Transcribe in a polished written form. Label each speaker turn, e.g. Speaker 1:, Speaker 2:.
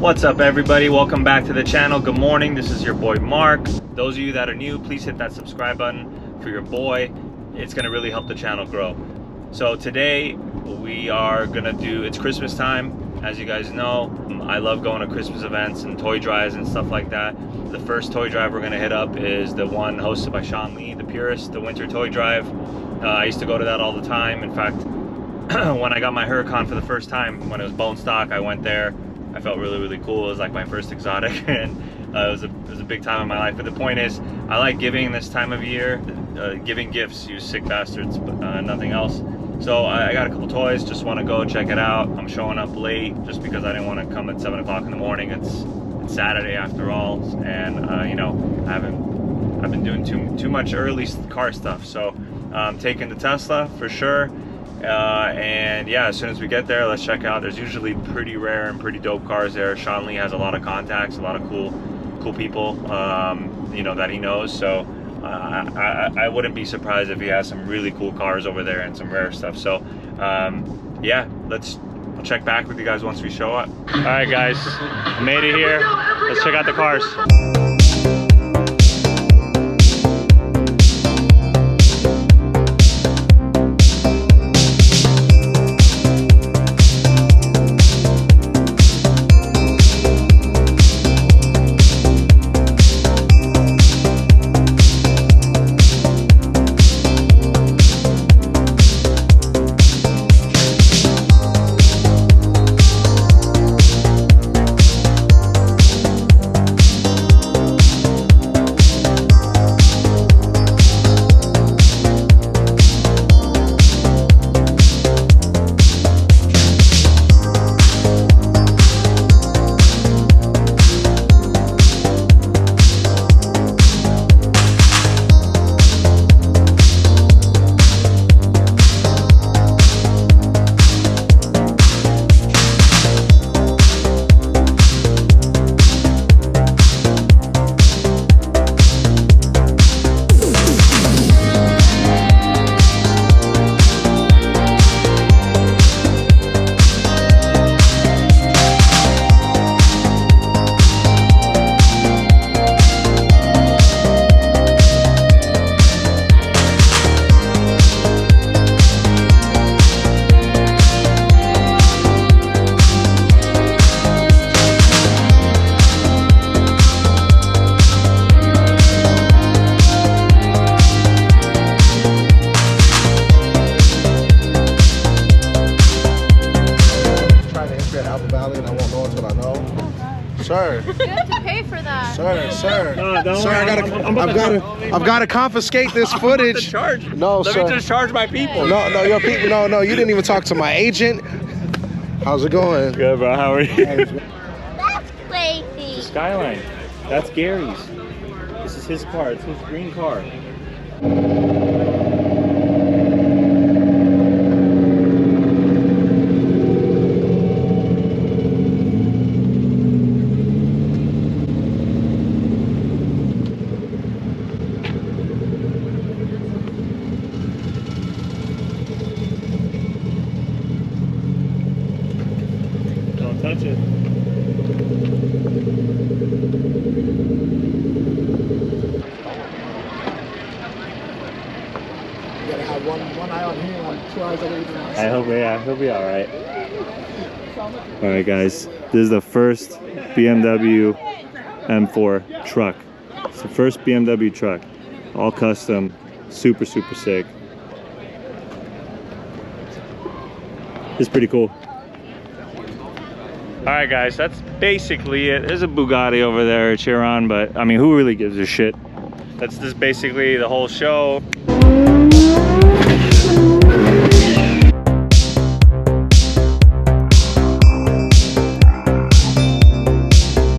Speaker 1: What's up everybody, welcome back to the channel. Good morning, this is your boy Mark. Those of you that are new, please hit that subscribe button for your boy. It's gonna really help the channel grow. So today we are gonna do, it's Christmas time. As you guys know, I love going to Christmas events and toy drives and stuff like that. The first toy drive we're gonna hit up is the one hosted by Sean Lee, the Purist, the winter toy drive. I used to go to that all the time. In fact, when I got my Huracan for the first time, when it was bone stock, I went there. I felt really cool. It was like my first exotic, and it was a big time in my life. But the point is, I like giving this time of year, giving gifts, you sick bastards, but nothing else. So I got a couple toys, just want to go check it out. I'm showing up late just because I didn't want to come at 7 o'clock in the morning. It's Saturday after all, and you know, I've been doing too much early car stuff. So I'm taking the Tesla for sure. And yeah, as soon as we get there, let's check out. There's usually pretty rare and pretty dope cars there. Sean Lee has a lot of contacts, a lot of cool people, you know, that he knows. So I wouldn't be surprised if he has some really cool cars over there and some rare stuff. So yeah, I'll check back with you guys once we show up. All right guys, I made it here. Let's check out the cars.
Speaker 2: Sir.
Speaker 3: You have to pay for that.
Speaker 2: Sir.
Speaker 1: No, don't
Speaker 2: sir,
Speaker 1: worry.
Speaker 2: I've got to confiscate this footage. No,
Speaker 1: Let
Speaker 2: sir.
Speaker 1: me just charge my people.
Speaker 2: No, your people. No, you didn't even talk to my agent. How's it going?
Speaker 1: Good, bro. How are you?
Speaker 3: That's crazy.
Speaker 1: Skyline. That's Gary's. This is his car. It's his green car. Don't touch it.
Speaker 2: You gotta have one eye on him, on 2 eyes on everything else.
Speaker 1: I hope, yeah, he'll be all right. All right, guys, this is the first BMW M4 truck. It's the first BMW truck, all custom, super sick. It's pretty cool. All right, guys, that's basically it. There's a Bugatti over there, a Chiron, but I mean, who really gives a shit? That's just basically the whole show.